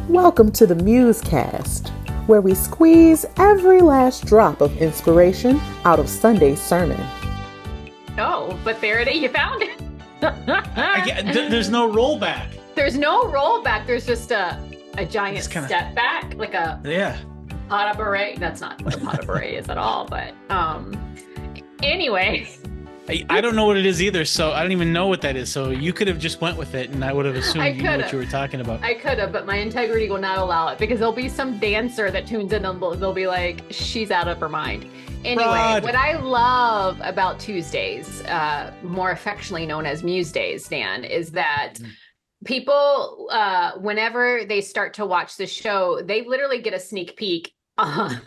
Welcome to the MuseCast, where we squeeze every last drop of inspiration out of Sunday's sermon. Oh, but there it is. You found it. There's no rollback. There's no rollback. There's just a giant step back, like a pot of beret. That's not what a pot of beret is at all. But anyway. I don't know what it is either, so I don't even know what that is. So you could have just went with it, and I would have assumed you knew what you were talking about. I could have, but my integrity will not allow it, because there'll be some dancer that tunes in and they'll be like, she's out of her mind. Anyway, what I love about Tuesdays, more affectionately known as MuseDays, Dan, is that people, whenever they start to watch the show, they literally get a sneak peek on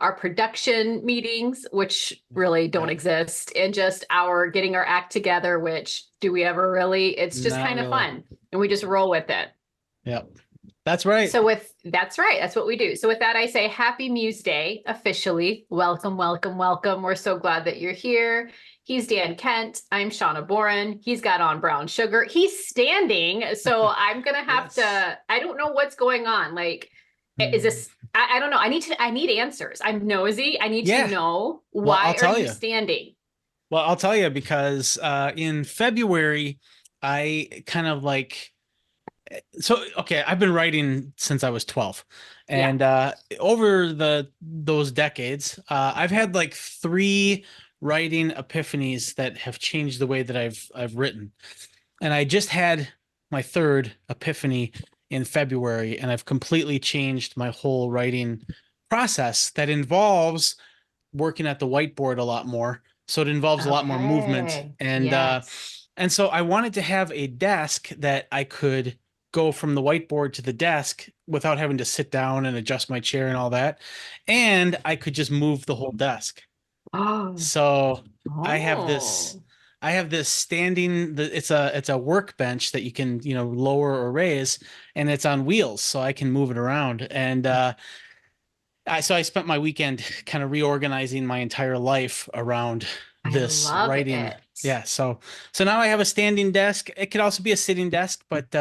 our production meetings, which really don't exist, and just our getting our act together, which do we ever really? It's just kind of fun, and we just roll with it. Yep. That's right. That's right. That's what we do. So with that, I say happy Muse Day officially. Welcome, welcome, welcome. We're so glad that you're here. He's Dan Kent. I'm Shawna Boren. He's got on brown sugar. He's standing. So I'm going to have to, I don't know what's going on. Like, is this, I don't know. I need answers. I'm nosy. I need to know why are you standing? Well, I'll tell you, because in February, I kind of like, I've been writing since I was 12, and over those decades, I've had like 3 writing epiphanies that have changed the way that I've written, and I just had my 3rd epiphany in February, and I've completely changed my whole writing process that involves working at the whiteboard a lot more. So it involves a lot more movement, and so I wanted to have a desk that I could go from the whiteboard to the desk without having to sit down and adjust my chair and all that. And I could just move the whole desk. So I have this standing, it's a workbench that you can, lower or raise, and it's on wheels, so I can move it around. And I spent my weekend kind of reorganizing my entire life around this writing. Yeah. So now I have a standing desk. It could also be a sitting desk, but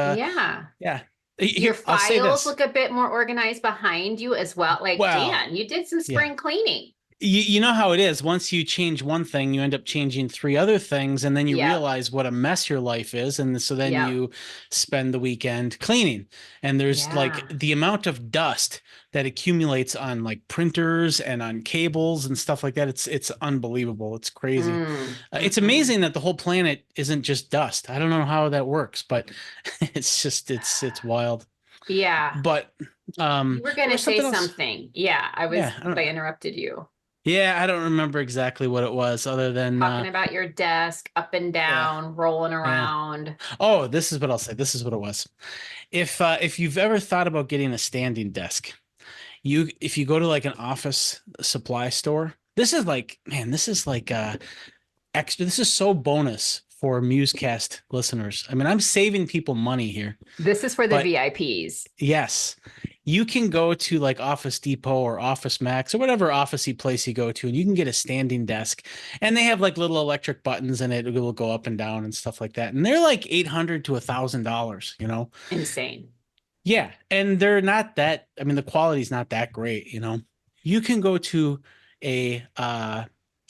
your files look a bit more organized behind you as well. Like, Dan, you did some spring cleaning. You know how it is. Once you change one thing, you end up changing 3 other things, and then you realize what a mess your life is. And so then you spend the weekend cleaning. And there's like the amount of dust that accumulates on like printers and on cables and stuff like that. It's unbelievable. It's crazy. It's amazing that the whole planet isn't just dust. I don't know how that works, but it's wild. Yeah. But you were going to say something. Yeah, I interrupted you. Yeah, I don't remember exactly what it was, other than talking about your desk up and down, rolling around. Oh, this is what I'll say. This is what it was. If you've ever thought about getting a standing desk, if you go to like an office supply store, this is like extra. This is so bonus for MuseCast listeners. I mean, I'm saving people money here. This is for the VIPs. Yes. You can go to like Office Depot or Office Max or whatever officey place you go to, and you can get a standing desk, and they have like little electric buttons, and it will go up and down and stuff like that. And they're like $800 to $1,000, Insane. Yeah. And they're not that, I mean, the quality's not that great, You can go to a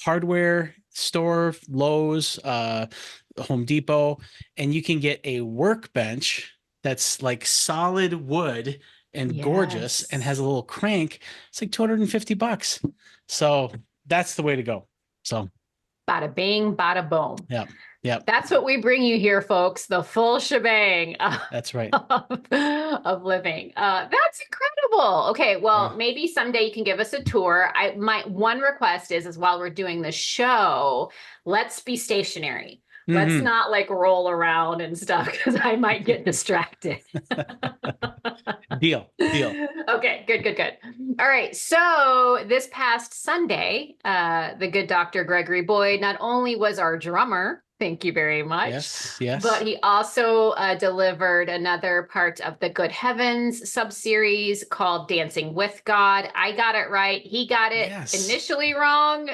hardware store, Lowe's, Home Depot, and you can get a workbench that's like solid wood and gorgeous and has a little crank. It's like $250. So that's the way to go. So bada bing, bada boom. Yeah. That's what we bring you here, folks. The full shebang. That's right. Of living. That's incredible. Okay. Well, maybe someday you can give us a tour. My one request is while we're doing the show, let's be stationary. Let's not like roll around and stuff, because I might get distracted. Deal. Okay, good. All right. So this past Sunday, the good Dr. Gregory Boyd not only was our drummer, thank you very much. Yes. But he also delivered another part of the Good Heavens sub-series called Dancing with God. I got it right. He got it initially wrong.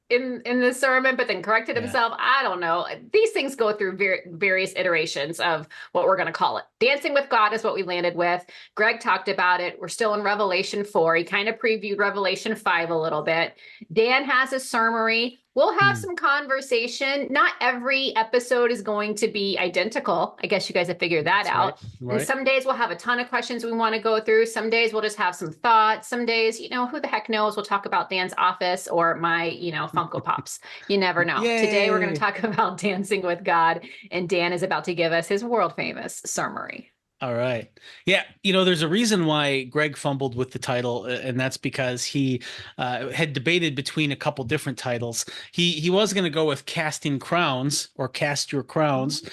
in the sermon, but then corrected himself. I don't know. These things go through various iterations of what we're going to call it. Dancing with God is what we landed with. Greg talked about it. We're still in Revelation 4. He kind of previewed Revelation 5 a little bit. Dan has a summary. We'll have some conversation. Not every episode is going to be identical. I guess you guys have figured that out. Right. And some days we'll have a ton of questions we want to go through. Some days we'll just have some thoughts. Some days, who the heck knows? We'll talk about Dan's office or my, Funko Pops. You never know. Yay. Today we're going to talk about Dancing with God, and Dan is about to give us his world famous summary. All right. Yeah. There's a reason why Greg fumbled with the title, and that's because he had debated between a couple different titles. He was going to go with Casting Crowns or Cast Your Crowns.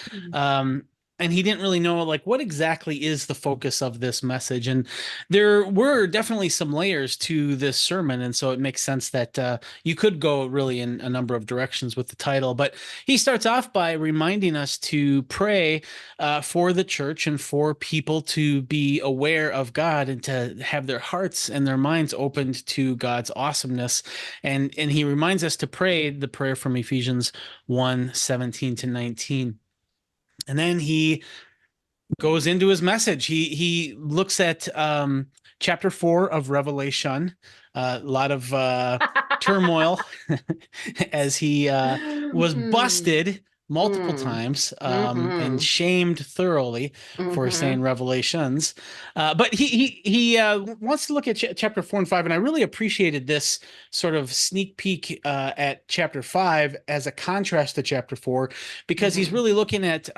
And he didn't really know what exactly is the focus of this message. And there were definitely some layers to this sermon. And so it makes sense that you could go really in a number of directions with the title. But he starts off by reminding us to pray for the church and for people to be aware of God and to have their hearts and their minds opened to God's awesomeness. And he reminds us to pray the prayer from Ephesians 1:17-19. And then he goes into his message. He looks at chapter 4 of Revelation, a lot of turmoil as he was busted multiple times and shamed thoroughly for saying revelations. But he wants to look at chapter 4 and 5. And I really appreciated this sort of sneak peek at chapter 5 as a contrast to chapter 4, because he's really looking at,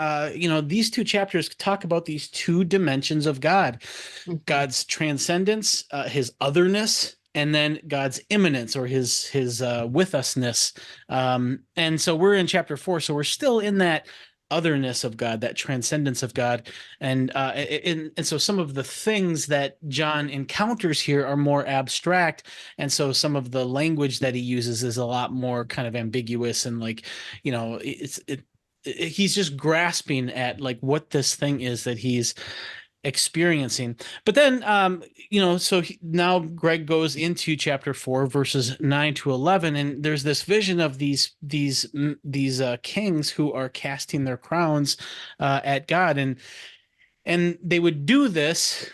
these two chapters talk about these two dimensions of God, God's transcendence, his otherness, and then God's immanence or his with usness. And so we're in chapter 4. So we're still in that otherness of God, that transcendence of God. And so some of the things that John encounters here are more abstract. And so some of the language that he uses is a lot more kind of ambiguous and he's just grasping at what this thing is that he's experiencing. But then now Greg goes into chapter 4 verses 9-11, and there's this vision of these kings who are casting their crowns at God, and they would do this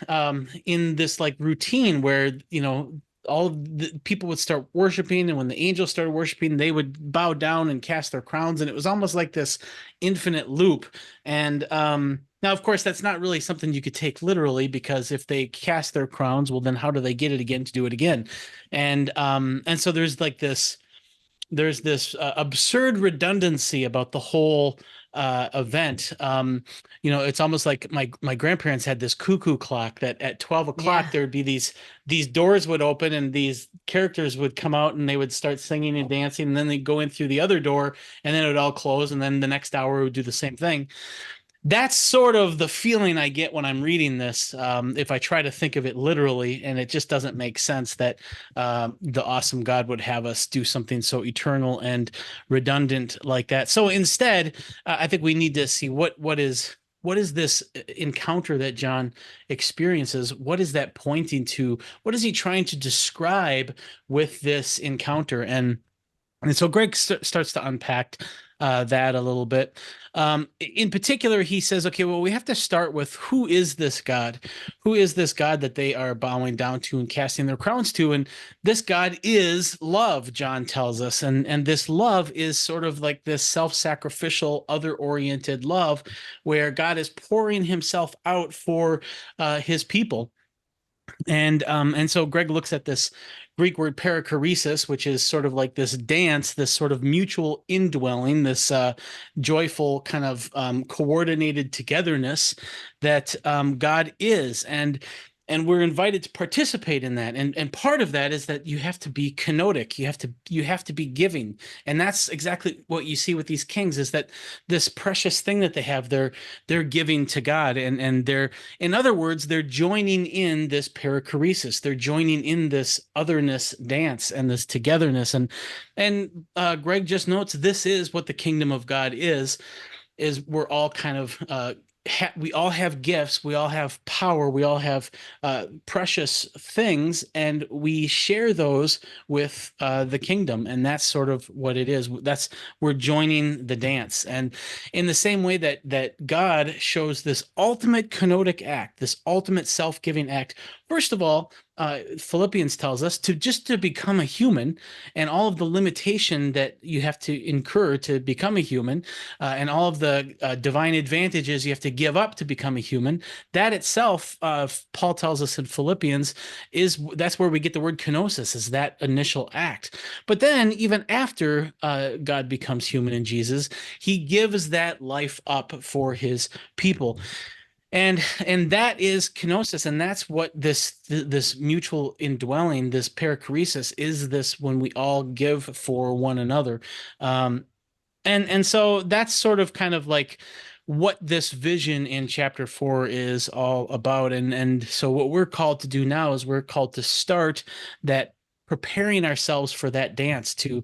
in this routine where all of the people would start worshiping, and when the angels started worshiping, they would bow down and cast their crowns, and it was almost like this infinite loop. And now, of course, that's not really something you could take literally, because if they cast their crowns, well, then how do they get it again to do it again? And so there's this absurd redundancy about the whole event. It's almost like my grandparents had this cuckoo clock that at 12 o'clock there would be these doors would open and these characters would come out and they would start singing and dancing, and then they'd go in through the other door and then it would all close, and then the next hour would do the same thing. That's sort of the feeling I get when I'm reading this, if I try to think of it literally, and it just doesn't make sense that the awesome God would have us do something so eternal and redundant like that. So instead, I think we need to see what is this encounter that John experiences? What is that pointing to? What is he trying to describe with this encounter? And so Greg starts to unpack that a little bit. In particular, he says, okay, well, we have to start with who is this God? Who is this God that they are bowing down to and casting their crowns to? And this God is love, John tells us. And this love is sort of like this self-sacrificial, other-oriented love where God is pouring himself out for his people. And so Greg looks at this Greek word perichoresis, which is sort of like this dance, this sort of mutual indwelling, this joyful kind of coordinated togetherness that God is. And we're invited to participate in that. And part of that is that you have to be kenotic. You have to be giving. And that's exactly what you see with these kings, is that this precious thing that they have, they're giving to God. And they're, in other words, they're joining in this perichoresis. They're joining in this otherness dance and this togetherness. And Greg just notes this is what the kingdom of God is we're all kind of we all have gifts, we all have power, we all have precious things, and we share those with the kingdom. And that's sort of what it is. We're joining the dance. And in the same way that God shows this ultimate kenotic act, this ultimate self-giving act, first of all, Philippians tells us to become a human, and all of the limitation that you have to incur to become a human, and all of the divine advantages you have to give up to become a human. That itself, Paul tells us in Philippians, that's where we get the word kenosis, is that initial act. But then, even after God becomes human in Jesus, he gives that life up for his people. And that is kenosis, and that's what this mutual indwelling, this perichoresis, is, this when we all give for one another. And so that's sort of kind of like what this vision in chapter 4 is all about. And so what we're called to do now is we're called to start that, preparing ourselves for that dance, to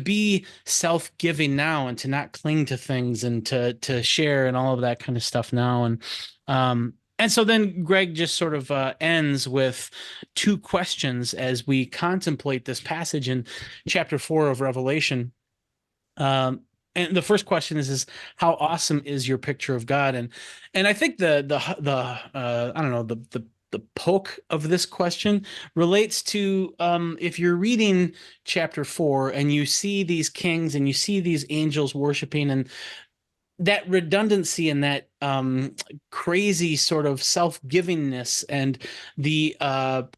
be self-giving now, and to not cling to things, and to share and all of that kind of stuff now. And so then Greg just sort of ends with two questions as we contemplate this passage in chapter 4 of Revelation. And the first question is how awesome is your picture of God? And I think the I don't know, the poke of this question relates to if you're reading chapter 4 and you see these kings and you see these angels worshiping, and that redundancy and that crazy sort of self-givingness, and the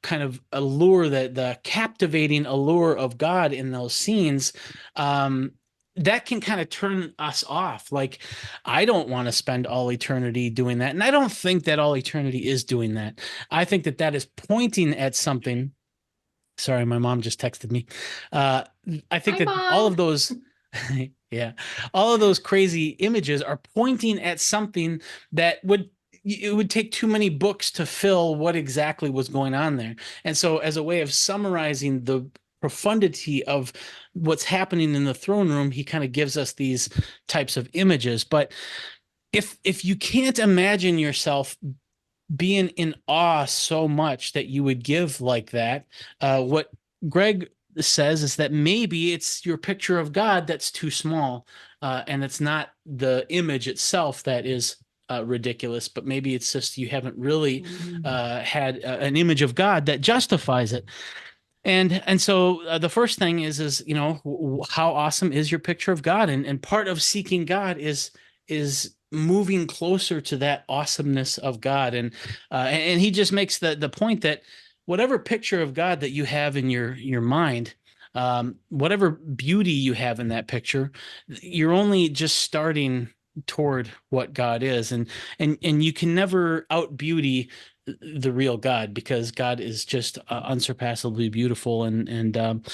kind of allure, the captivating allure of God in those scenes, that can kind of turn us off. Like, I don't want to spend all eternity doing that. And I don't think that all eternity is doing that. I think that is pointing at something. Sorry, my mom just texted me. I think Hi, that Mom. all of those, yeah, all of those crazy images are pointing at something that it would take too many books to fill what exactly was going on there. And so, as a way of summarizing the profundity of what's happening in the throne room, he kind of gives us these types of images. But if you can't imagine yourself being in awe so much that you would give like that, what Greg says is that maybe it's your picture of God that's too small, and it's not the image itself that is ridiculous, but maybe it's just you haven't really had an image of God that justifies it. And so the first thing is how awesome is your picture of God? And part of seeking God is moving closer to that awesomeness of God. And he just makes the point that whatever picture of God that you have in your mind, whatever beauty you have in that picture, you're only just starting toward what God is, and you can never out beauty the real God, because God is just unsurpassably beautiful. And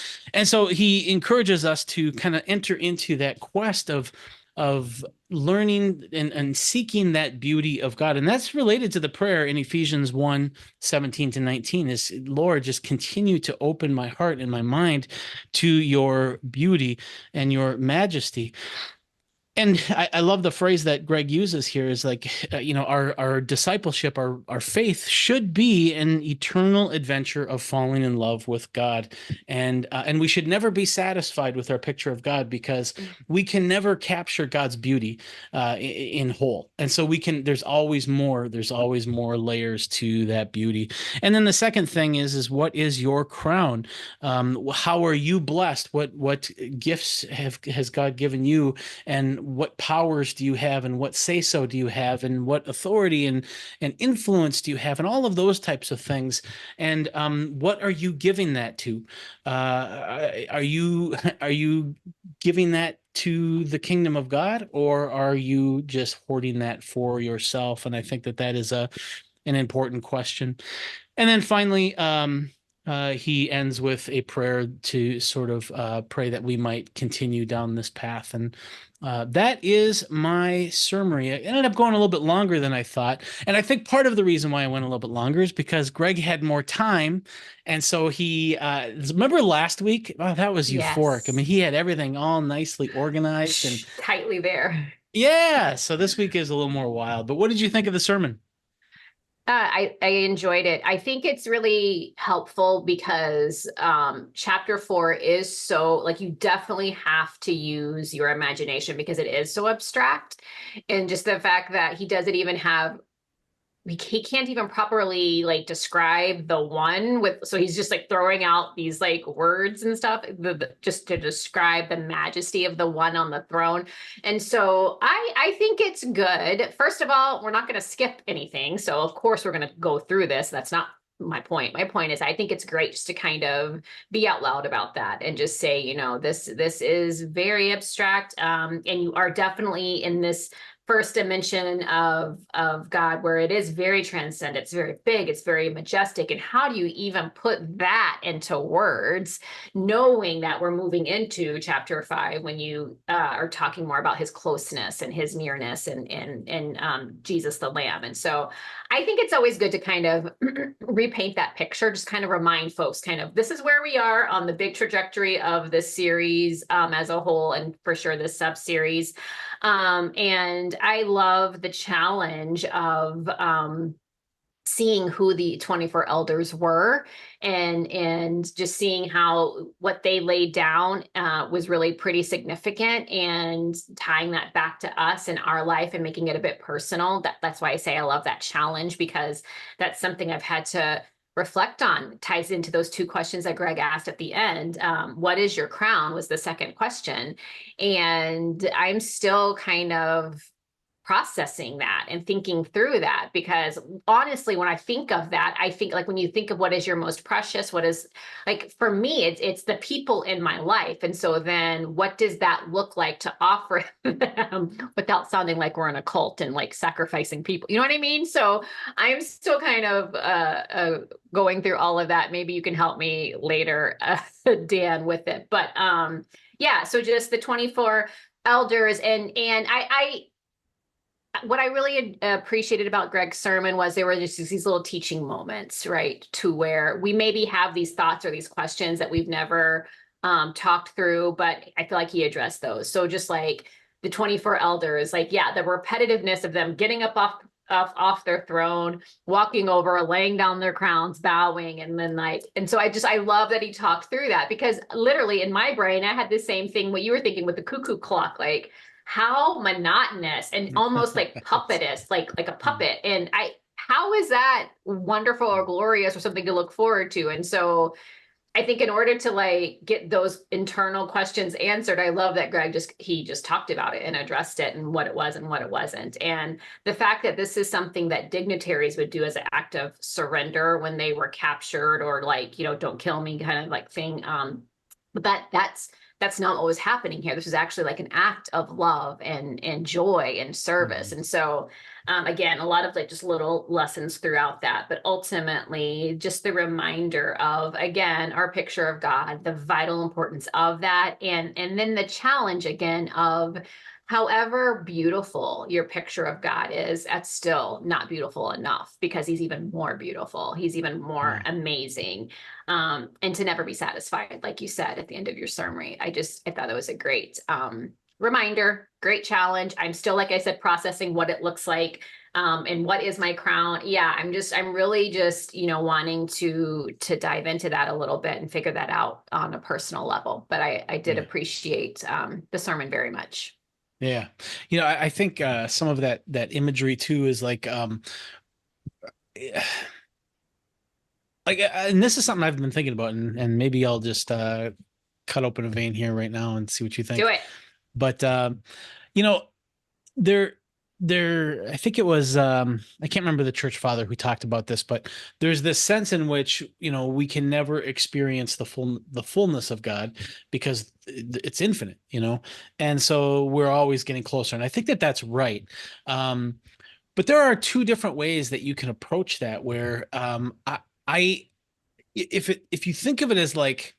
so he encourages us to kind of enter into that quest of learning and seeking that beauty of God. And that's related to the prayer in Ephesians 1:17-19 is, Lord, just continue to open my heart and my mind to your beauty and your majesty. And I love the phrase that Greg uses here, is like, our discipleship, our faith should be an eternal adventure of falling in love with God. And we should never be satisfied with our picture of God, because we can never capture God's beauty in whole. And so there's always more layers to that beauty. And then the second thing is what is your crown? How are you blessed? What gifts has God given you? And what powers do you have, and what say-so do you have, and what authority and influence do you have, and all of those types of things. And what are you giving that to? Are you giving that to the kingdom of God, or are you just hoarding that for yourself? And I think that is an important question. And then finally, he ends with a prayer to sort of pray that we might continue down this path. And that is my summary. It ended up going a little bit longer than I thought. And I think part of the reason why I went a little bit longer is because Greg had more time. And so he, remember last week? Oh, that was euphoric. Yes. I mean, he had everything all nicely organized and tightly there. Yeah. So this week is a little more wild. But what did you think of the sermon? I enjoyed it. I think it's really helpful because chapter 4 is so, like, you definitely have to use your imagination because it is so abstract. And just the fact that he doesn't even have, he can't even properly like describe the one with, so he's just like throwing out these like words and stuff just to describe the majesty of the one on the throne. And so I think it's good. First of all, we're not going to skip anything, so of course we're going to go through this. That's not my point. My point is I think it's great just to kind of be out loud about that and just say, this is very abstract, and you are definitely in this first dimension of God, where it is very transcendent, it's very big, it's very majestic. And how do you even put that into words, knowing that we're moving into chapter 5 when you are talking more about his closeness and his nearness and Jesus the Lamb. And so I think it's always good to kind of repaint that picture, just kind of remind folks kind of this is where we are on the big trajectory of this series as a whole, and for sure this sub-series. And I love the challenge of seeing who the 24 elders were, and just seeing how what they laid down was really pretty significant, and tying that back to us in our life and making it a bit personal. That's why I say I love that challenge, because that's something I've had to reflect on. It ties into those two questions that Greg asked at the end. What is your crown was the second question. And I'm still kind of processing that and thinking through that, because honestly, when I think of that, I think like when you think of what is your most precious, what is, like, for me, it's the people in my life. And so then what does that look like to offer them without sounding like we're in a cult and like sacrificing people, you know what I mean? So I'm still kind of going through all of that. Maybe you can help me later, Dan, with it. But yeah, so just the 24 elders, and I what I really appreciated about Greg's sermon was there were just these little teaching moments, right? To where we maybe have these thoughts or these questions that we've never talked through, but I feel like he addressed those. So just like the 24 elders, like, yeah, the repetitiveness of them getting up off their throne, walking over, laying down their crowns, bowing, and then like, and so I love that he talked through that, because literally in my brain, I had the same thing, what you were thinking with the cuckoo clock, like, how monotonous and almost like puppetous, like a puppet. And how is that wonderful or glorious or something to look forward to? And so I think in order to like get those internal questions answered, I love that Greg he just talked about it and addressed it and what it was and what it wasn't. And the fact that this is something that dignitaries would do as an act of surrender when they were captured, or like, don't kill me kind of like thing. But that's not what was happening here. This was actually like an act of love and joy and service. Mm-hmm. And so, again, a lot of like just little lessons throughout that, but ultimately just the reminder of, again, our picture of God, the vital importance of that. And then the challenge again of, however beautiful your picture of God is, that's still not beautiful enough, because he's even more beautiful. He's even more amazing. And to never be satisfied, like you said at the end of your sermon. I thought it was a great reminder, great challenge. I'm still, like I said, processing what it looks like, and what is my crown. Yeah, I'm really just, wanting to dive into that a little bit and figure that out on a personal level. But I did appreciate the sermon very much. Yeah. I think some of that imagery too is like, and this is something I've been thinking about, and maybe I'll just cut open a vein here right now and see what you think. Do it. But I think it was, I can't remember the church father who talked about this, but there's this sense in which, we can never experience the fullness of God because it's infinite, and so we're always getting closer. And I think that that's right. But there are two different ways that you can approach that, where, if you think of it as like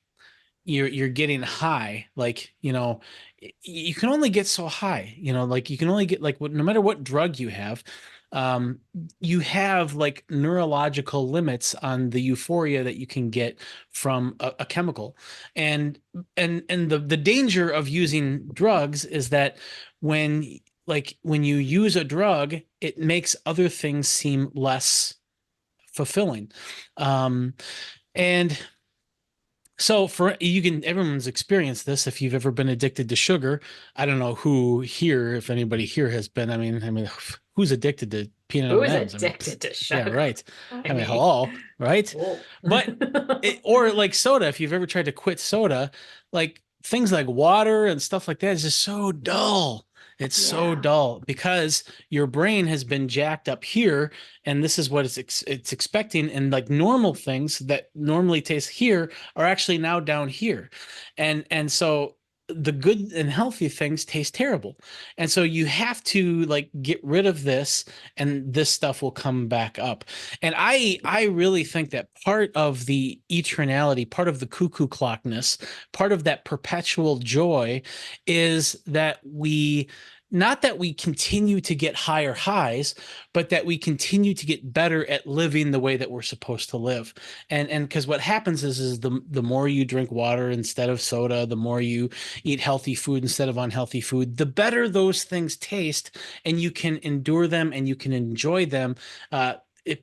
you're getting high, like, you can only get so high, like you can only get like, no matter what drug you have like neurological limits on the euphoria that you can get from a chemical. And the danger of using drugs is that when like when you use a drug, it makes other things seem less fulfilling. Um, and so for everyone's experienced this. If you've ever been addicted to sugar, I don't know who here, if anybody here has been. I mean, who's addicted to peanut Who is M&Ms? I mean, addicted to yeah, sugar? right. I I mean, mean, hello, right? whoa. But or like soda, if you've ever tried to quit soda, like things like water and stuff like that is just so dull. It's so Yeah. dull because your brain has been jacked up here, and this is what it's expecting. And like normal things that normally taste here are actually now down here, and so the good and healthy things taste terrible. And so you have to like get rid of this, and this stuff will come back up. And I really think that part of the eternality, part of the cuckoo clockness, part of that perpetual joy is that we not that we continue to get higher highs, but that we continue to get better at living the way that we're supposed to live. And because what happens is the more you drink water instead of soda, the more you eat healthy food instead of unhealthy food, the better those things taste, and you can endure them and you can enjoy them.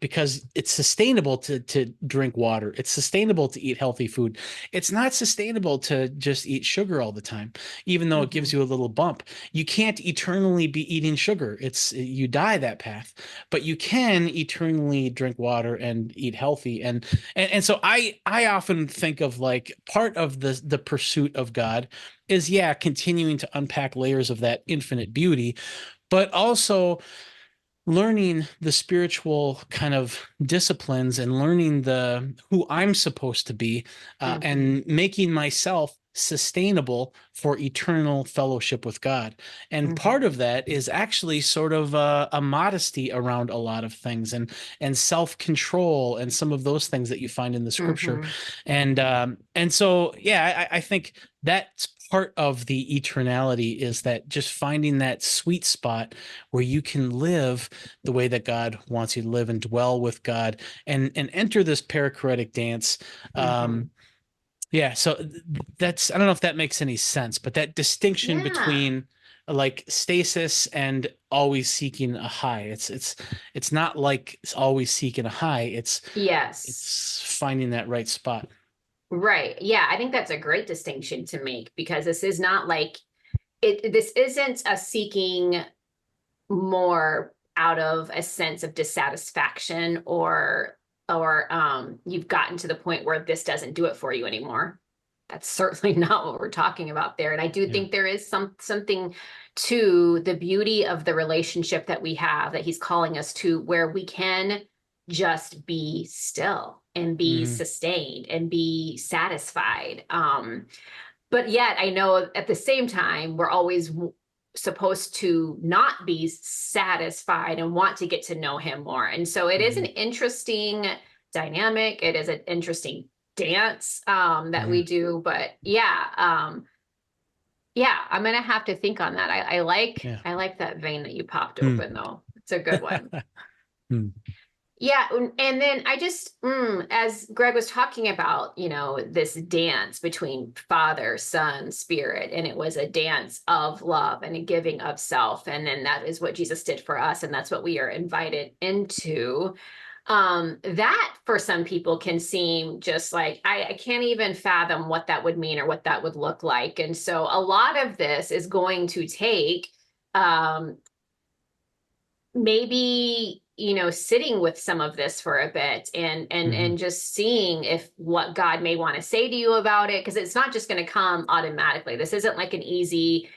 Because it's sustainable to drink water. It's sustainable to eat healthy food. It's not sustainable to just eat sugar all the time, even though it gives you a little bump. You can't eternally be eating sugar. You die that path, but you can eternally drink water and eat healthy. And so I often think of like part of the pursuit of God is continuing to unpack layers of that infinite beauty, but also learning the spiritual kind of disciplines and learning the who I'm supposed to be, and making myself sustainable for eternal fellowship with God. And part of that is actually sort of a modesty around a lot of things, and self-control and some of those things that you find in the scripture. And so I think that's part of the eternality, is that just finding that sweet spot where you can live the way that God wants you to live and dwell with God, and enter this perichoretic dance. So that's, I don't know if that makes any sense, but that distinction Yeah. between like stasis and always seeking a high, it's not like it's always seeking a high, Yes. it's finding that right spot. Right. Yeah, I think that's a great distinction to make, because this is not like this isn't a seeking more out of a sense of dissatisfaction, or you've gotten to the point where this doesn't do it for you anymore. That's certainly not what we're talking about there. And I do think there is something to the beauty of the relationship that we have, that he's calling us to, where we can just be still and be sustained and be satisfied. But yet I know at the same time, we're always supposed to not be satisfied and want to get to know him more. And so it is an interesting dynamic. It is an interesting dance that we do. But I'm gonna have to think on that. I like that vein that you popped open though. It's a good one. Yeah, and then I just, as Greg was talking about, this dance between Father, Son, Spirit, and it was a dance of love and a giving of self. And then that is what Jesus did for us, and that's what we are invited into. That for some people can seem just like, I can't even fathom what that would mean or what that would look like. And so a lot of this is going to take maybe sitting with some of this for a bit, and just seeing if what God may want to say to you about it, because it's not just going to come automatically. This isn't like an easy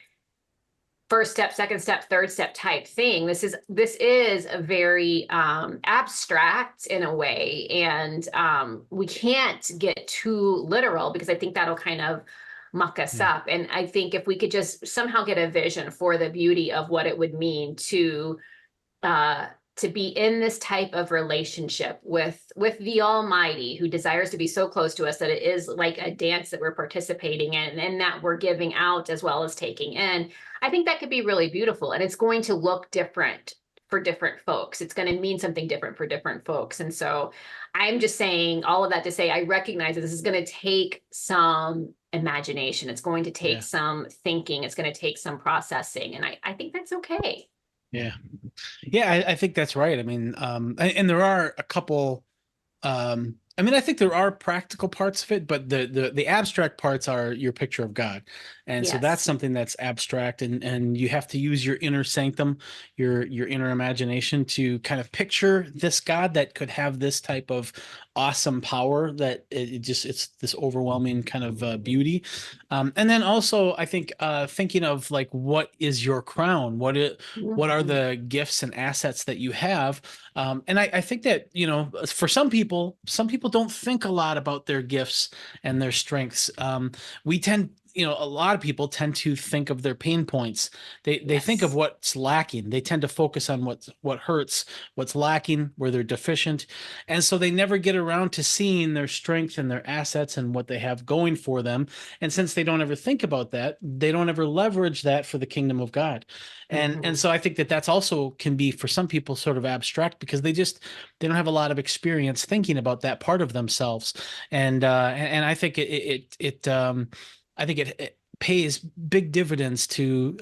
first step, second step, third step type thing. This is a very abstract in a way, and we can't get too literal, because I think that'll kind of muck us up. And I think if we could just somehow get a vision for the beauty of what it would mean to be in this type of relationship with the Almighty, who desires to be so close to us that it is like a dance that we're participating in, and that we're giving out as well as taking in. I think that could be really beautiful, and it's going to look different for different folks. It's going to mean something different for different folks. And so I'm just saying all of that to say, I recognize that this is going to take some imagination. It's going to take some thinking. It's going to take some processing. And I think that's okay. Yeah. Yeah, I think that's right. I mean, and there are a couple, I mean, I think there are practical parts of it, but the abstract parts are your picture of God. And so that's something that's abstract, and you have to use your inner sanctum, your inner imagination to kind of picture this God that could have this type of awesome power that it's this overwhelming kind of beauty. And then also I think thinking of like, what is your crown? What are the gifts and assets that you have? And I think that, you know, for some people don't think a lot about their gifts and their strengths. We tend, you know, a lot of people tend to think of their pain points. They think of what's lacking. They tend to focus on what hurts, what's lacking, where they're deficient. And so they never get around to seeing their strength and their assets and what they have going for them. And since they don't ever think about that, they don't ever leverage that for the kingdom of God. And so I think that that's also can be for some people sort of abstract because they don't have a lot of experience thinking about that part of themselves. And I think I think it pays big dividends to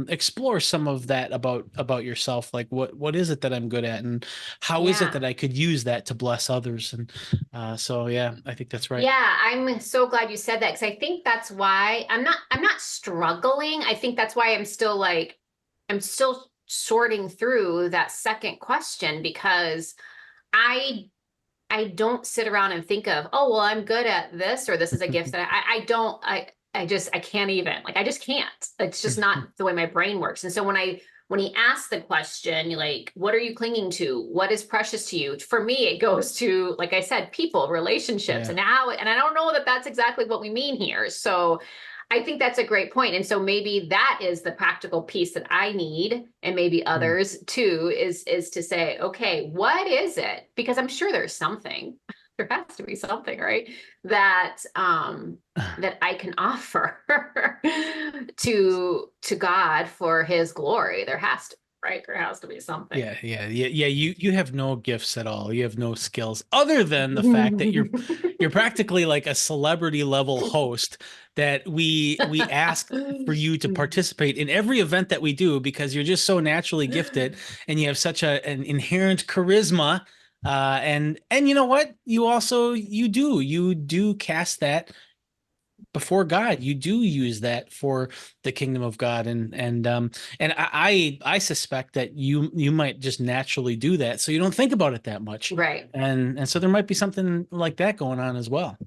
explore some of that about yourself. Like what is it that I'm good at, and how is it that I could use that to bless others? And so yeah, I think that's right. Yeah, I'm so glad you said that, because I think that's why I'm not struggling. I think that's why I'm still sorting through that second question, because I don't sit around and think of, oh, well, I'm good at this, or this is a gift that I can't even, like, I just can't. It's just not the way my brain works. And so when he asks the question, like, what are you clinging to? What is precious to you? For me, it goes to, like I said, people, relationships, and I don't know that that's exactly what we mean here. So I think that's a great point. And so maybe that is the practical piece that I need, and maybe others too, is to say, okay, what is it? Because I'm sure there's something. There has to be something, right? That that I can offer to God for His glory. There has to, right? There has to be something. Yeah. You have no gifts at all. You have no skills other than the fact that you're practically like a celebrity level host that we ask for you to participate in every event that we do, because you're just so naturally gifted and you have such an inherent charisma. And you know what? You do cast that before God. You do use that for the kingdom of God, and I suspect that you might just naturally do that, so you don't think about it that much, right? And so there might be something like that going on as well.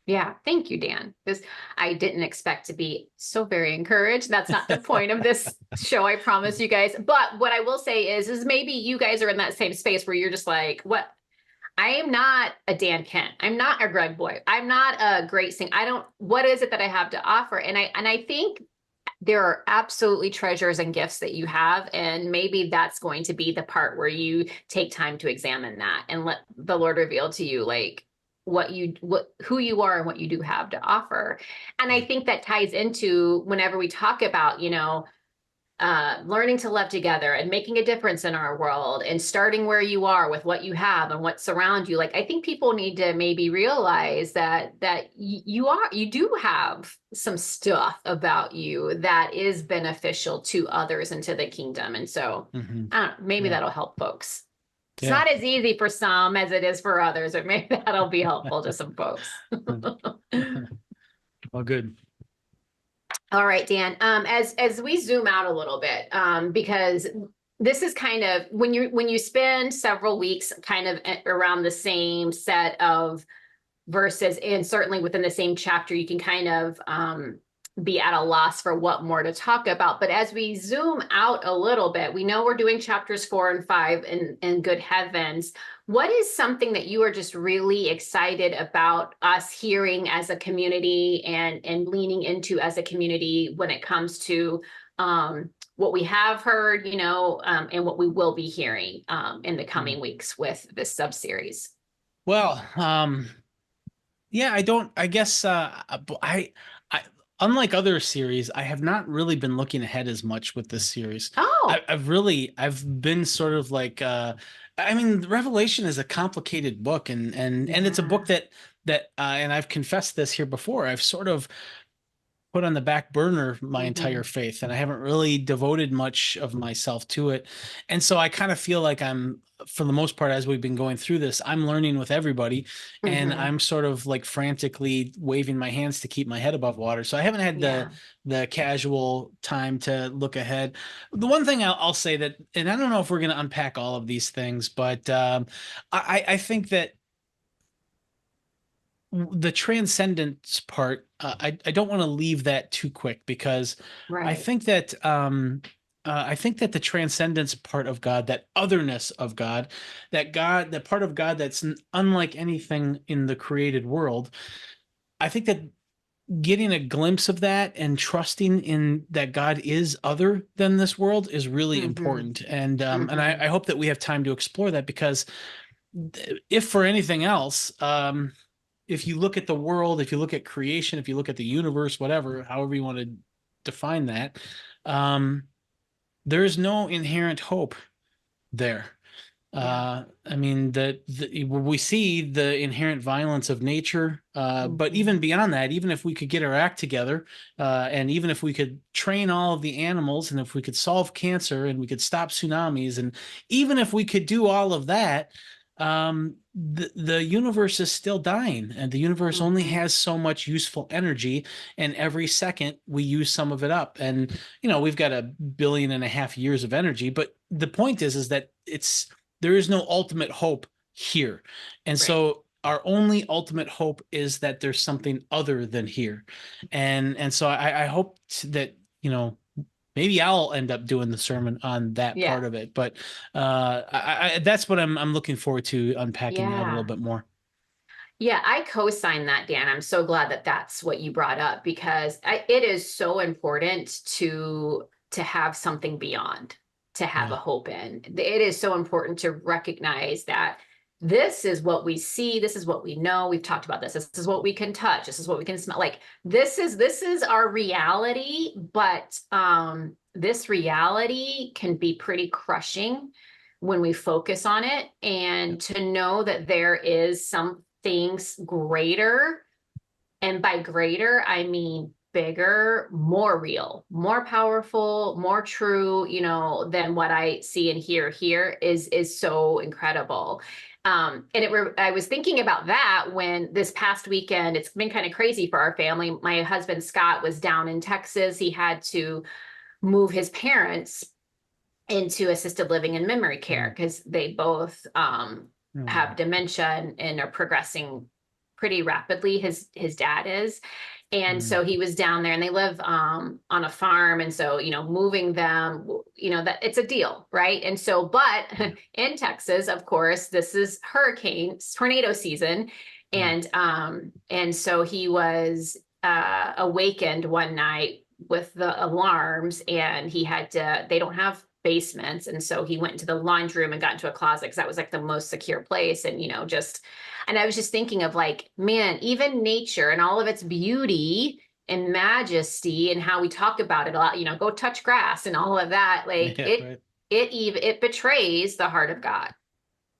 Yeah, thank you, Dan. Because I didn't expect to be so very encouraged. That's not the point of this show, I promise you guys. But what I will say is maybe you guys are in that same space where you're just like, what? I am not a Dan Kent. I'm not a Greg Boyd. I'm not a great singer. What is it that I have to offer? And I think there are absolutely treasures and gifts that you have. And maybe that's going to be the part where you take time to examine that and let the Lord reveal to you, like, who you are and what you do have to offer. And I think that ties into whenever we talk about, learning to love together and making a difference in our world, and starting where you are with what you have and what's around you. Like, I think people need to maybe realize that you do have some stuff about you that is beneficial to others and to the kingdom. And so I don't know, maybe that'll help folks. It's not as easy for some as it is for others, but maybe that'll be helpful to some folks. Well, good. All right, Dan. As we zoom out a little bit, because this is kind of when you spend several weeks kind of around the same set of verses, and certainly within the same chapter, you can kind of be at a loss for what more to talk about. But as we zoom out a little bit, we know we're doing chapters 4 and 5 in Good Heavens. What is something that you are just really excited about us hearing as a community and leaning into as a community when it comes to what we have heard, and what we will be hearing in the coming weeks with this sub-series? Well, yeah, I guess unlike other series, I have not really been looking ahead as much with this series. Oh. I've been sort of like, I mean, Revelation is a complicated book, and it's a book Yeah. that and I've confessed this here before. I've sort of put on the back burner my entire Hmm. faith, and I haven't really devoted much of myself to it. And so I kind of feel like I'm, for the most part, as we've been going through this, I'm learning with everybody, and Hmm. I'm sort of like frantically waving my hands to keep my head above water. So I haven't had Yeah. the casual time to look ahead. The one thing I'll say that, and I don't know if we're going to unpack all of these things, but I think that the transcendence part, I don't want to leave that too quick, because I Right. think that I think that the transcendence part of God, that otherness of God, that part of God that's unlike anything in the created world, I think that getting a glimpse of that and trusting in that God is other than this world is really Hmm. important. And Hmm. I hope that we have time to explore that, because if for anything else, if you look at the world, if you look at creation, if you look at the universe, whatever, however you want to define that, um, there's no inherent hope there. Yeah. I mean, we see the inherent violence of nature, but even Hmm. beyond that, even if we could get our act together, and even if we could train all of the animals, and if we could solve cancer, and we could stop tsunamis, and even if we could do all of that, the universe is still dying, and the universe only Hmm. has so much useful energy, and every second we use some of it up. And we've got 1.5 billion years of energy, but the point is that there is no ultimate hope here. And Right. so our only ultimate hope is that there's something other than here. And so I hope that, maybe I'll end up doing the sermon on that Yeah. part of it. But that's what I'm looking forward to unpacking that a little Yeah. bit more. Yeah, I co-sign that, Dan. I'm so glad that that's what you brought up, because it is so important to have something beyond, to have a Yeah. hope in. It is so important to recognize that this is what we see, this is what we know. We've talked about this. This is what we can touch. This is what we can smell. Like this is our reality, but this reality can be pretty crushing when we focus on it, Yep. and to know that there is some things greater, and by greater I mean bigger, more real, more powerful, more true, than what I see and hear here, is so incredible. I was thinking about that when this past weekend, it's been kind of crazy for our family. My husband Scott was down in Texas. He had to move his parents into assisted living and memory care Mm. because they both have Mm. dementia and are progressing pretty rapidly. His dad is. And Mm. so he was down there, and they live on a farm. And so, moving them, that it's a deal, right? And so, but Yeah. in Texas, of course, this is tornado season. Yeah. And so he was awakened one night with the alarms, and they don't have basements. And so he went into the laundry room and got into a closet because that was like the most secure place. And, and I was just thinking of like, man, even nature and all of its beauty and majesty, and how we talk about it a lot, go touch grass and all of that. Like Yeah. Right. it betrays the heart of God.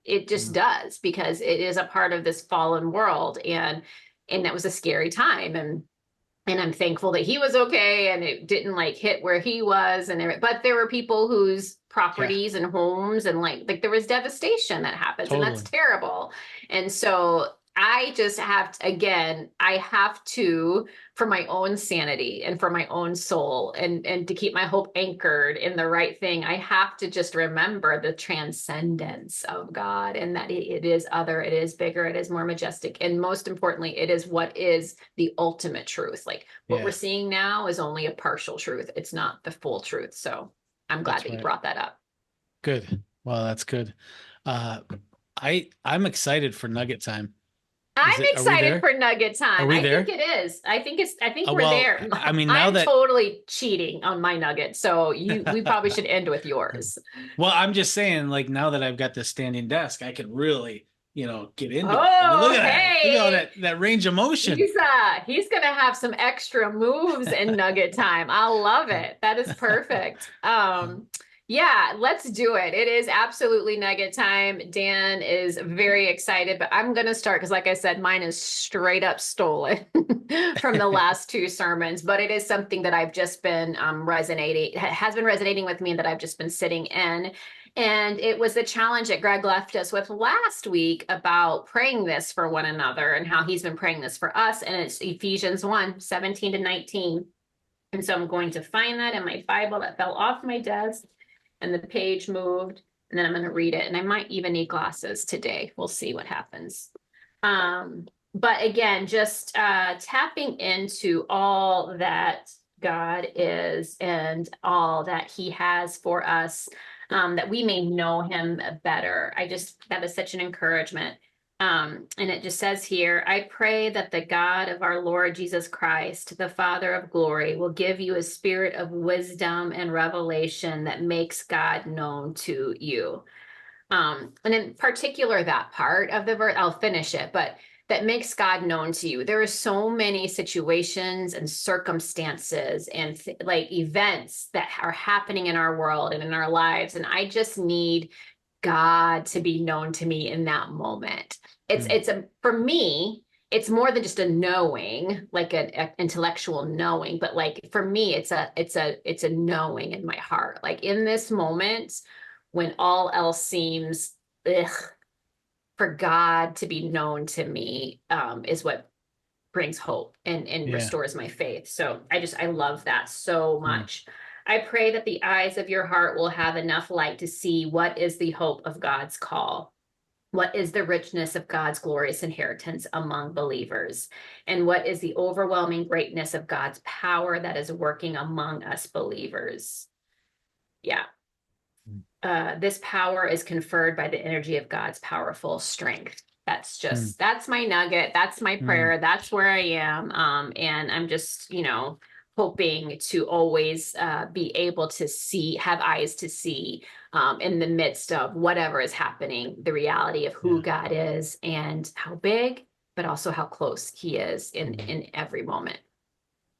It just Mm. does, because it is a part of this fallen world. And that was a scary time. And I'm thankful that he was okay and it didn't like hit where he was. But there were people whose Yeah. properties and homes, and like there was devastation that happens, and that's Totally. terrible. And so I just again, I have to, for my own sanity and for my own soul, and to keep my hope anchored in the right thing, I have to just remember the transcendence of God, and that it is other, it is bigger, it is more majestic, and most importantly, it is what is the ultimate truth. Like what we're Yeah. seeing now is only a partial truth. It's not the full truth. So I'm glad That's that you right. brought that up. Good. Well, that's good. Uh, I'm excited for Nugget time. I'm Are we excited there? for nugget Are time. we I think there? it is. I think we're Well, there. I mean, now I'm that, totally cheating on my nugget. So we probably should end with yours. well, I'm just saying, like, now that I've got this standing desk, I could really, get into it. Oh, I mean, look at that. Look at all hey. that range of motion. He's gonna have some extra moves in Nugget time. I love it. That is perfect. Yeah, let's do it. It is absolutely Nugget time. Dan is very excited, but I'm gonna start because, like I said, mine is straight up stolen from the last two sermons. But it is something that I've just been has been resonating with me, and that I've just been sitting in. And it was the challenge that Greg left us with last week about praying this for one another and how he's been praying this for us. And it's Ephesians 1:17-19. And so I'm going to find that in my Bible that fell off my desk and the page moved. And then I'm going to read it. And I might even need glasses today. We'll see what happens. But again, just tapping into all that God is and all that he has for us, that we may know him better. That is such an encouragement. And it just says here, I pray that the God of our Lord Jesus Christ, the Father of glory, will give you a spirit of wisdom and revelation that makes God known to you. And in particular, that part of the verse, I'll finish it, but that makes God known to you. There are so many situations and circumstances and like events that are happening in our world and in our lives. And I just need God to be known to me in that moment. For me, it's more than just a knowing, like an intellectual knowing, but like for me, it's a knowing in my heart. Like in this moment, when all else seems for God to be known to me is what brings hope and restores my faith. So I love that so much. I pray that the eyes of your heart will have enough light to see what is the hope of God's call. What is the richness of God's glorious inheritance among believers? And what is the overwhelming greatness of God's power that is working among us believers? Yeah. This power is conferred by the energy of God's powerful strength. That's my nugget. That's my prayer. That's where I am. And I'm just, hoping to always be able to have eyes to see in the midst of whatever is happening, the reality of who God is and how big, but also how close he is in every moment.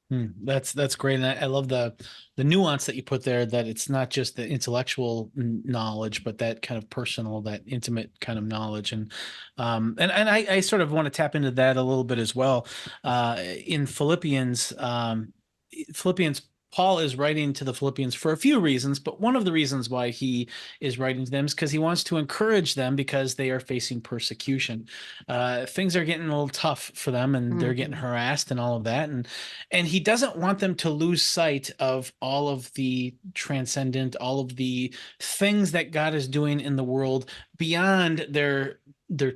That's great. And I love the nuance that you put there, that it's not just the intellectual knowledge, but that kind of personal, that intimate kind of knowledge. And I sort of want to tap into that a little bit as well. In Philippians, Paul is writing to the Philippians for a few reasons, but one of the reasons why he is writing to them is because he wants to encourage them because they are facing persecution. Things are getting a little tough for them, and they're getting harassed and all of that. And he doesn't want them to lose sight of all of the transcendent, all of the things that God is doing in the world beyond their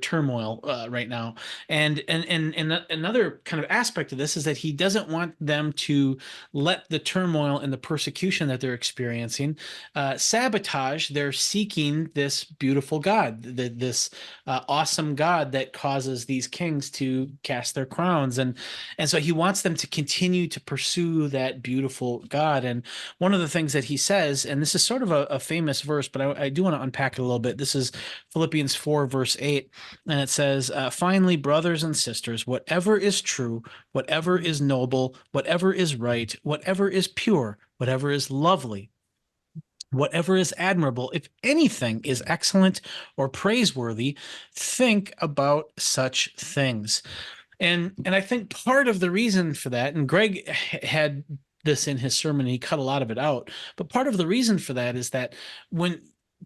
turmoil right now. And another kind of aspect of this is that he doesn't want them to let the turmoil and the persecution that they're experiencing sabotage their seeking this beautiful God, this awesome God that causes these kings to cast their crowns. And so he wants them to continue to pursue that beautiful God. And one of the things that he says, and this is sort of a famous verse, but I do want to unpack it a little bit. This is Philippians 4, verse 8. And it says, finally, brothers and sisters, whatever is true, whatever is noble, whatever is right, whatever is pure, whatever is lovely, whatever is admirable, if anything is excellent or praiseworthy, think about such things. And I think part of the reason for that, and Greg had this in his sermon, and he cut a lot of it out, but part of the reason for that is that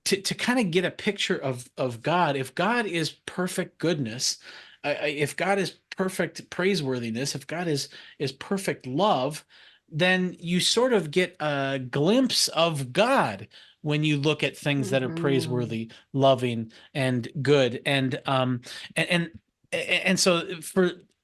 to kind of get a picture of God, if God is perfect goodness, if God is perfect praiseworthiness, if God is perfect love, then you sort of get a glimpse of God when you look at things that are praiseworthy, loving, and good. And so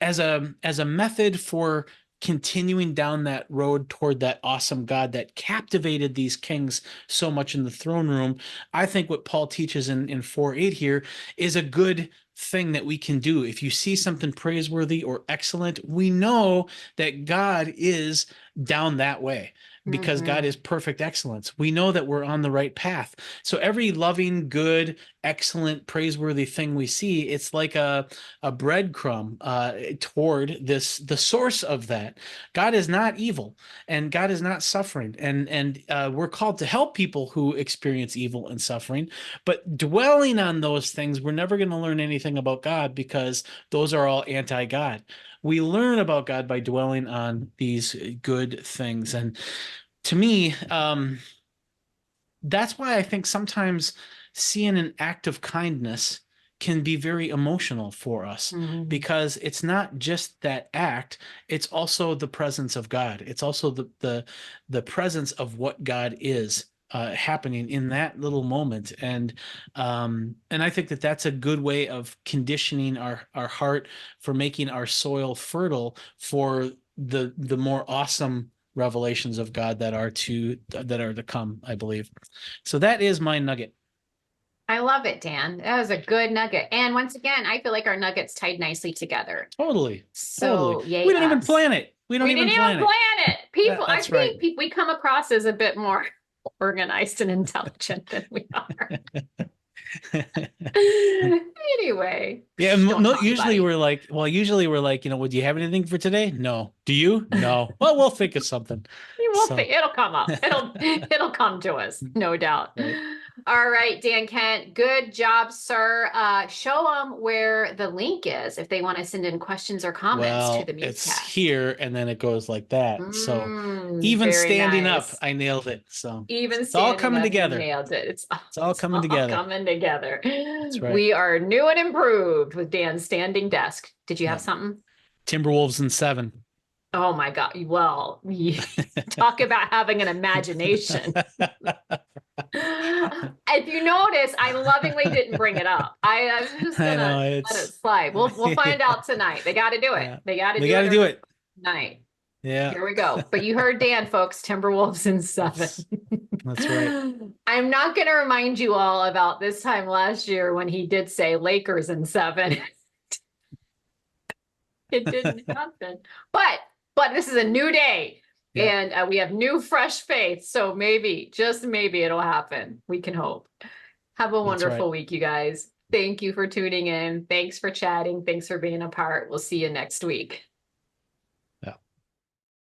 as a method for continuing down that road toward that awesome God that captivated these kings so much in the throne room, I think what Paul teaches in 4:8 here is a good thing that we can do. If you see something praiseworthy or excellent, we know that God is down that way. because God is perfect excellence. We know that we're on the right path. So every loving, good, excellent, praiseworthy thing we see, it's like a breadcrumb toward the source of that. God is not evil, and God is not suffering, and we're called to help people who experience evil and suffering. But dwelling on those things, we're never going to learn anything about God, because those are all anti-God. We learn about God by dwelling on these good things. And to me, that's why I think sometimes seeing an act of kindness can be very emotional for us, because it's not just that act, it's also the presence of God. It's also the presence of what God is happening in that little moment. And I think that that's a good way of conditioning our heart for making our soil fertile for the more awesome revelations of God that are to come, I believe. So that is my nugget. I love it, Dan. That was a good nugget. And once again, I feel like our nuggets tied nicely together. Totally. So totally. Yay We didn't us. even plan it. We didn't even plan it. People, I think right. we come across as a bit more organized and intelligent than we are. Anyway. Yeah, usually we're like, would you have anything for today? No. Do you? No. Well, we'll think of something. It'll come up. It'll come to us, no doubt. Right. All right, Dan Kent, good job, sir. Show them where the link is if they want to send in questions or comments to the MuseCast. It's here, and then it goes like that. So even standing up, I nailed it. So it's all coming together. Nailed it. It's all coming together. That's right. We are new and improved with Dan's standing desk. Did you have something? Timberwolves in 7. Oh my God. Well, talk about having an imagination. If you notice, I lovingly didn't bring it up. I was just gonna let it slide. We'll find out tonight. They got to do it. Yeah. They got to do it tonight. Yeah. Here we go. But you heard Dan, folks. Timberwolves in 7. That's right. I'm not going to remind you all about this time last year when he did say Lakers in 7. It didn't happen. But this is a new day. Yeah. And we have new, fresh faith. So maybe, just maybe it'll happen. We can hope. Have a wonderful week, you guys. Thank you for tuning in. Thanks for chatting. Thanks for being a part. We'll see you next week.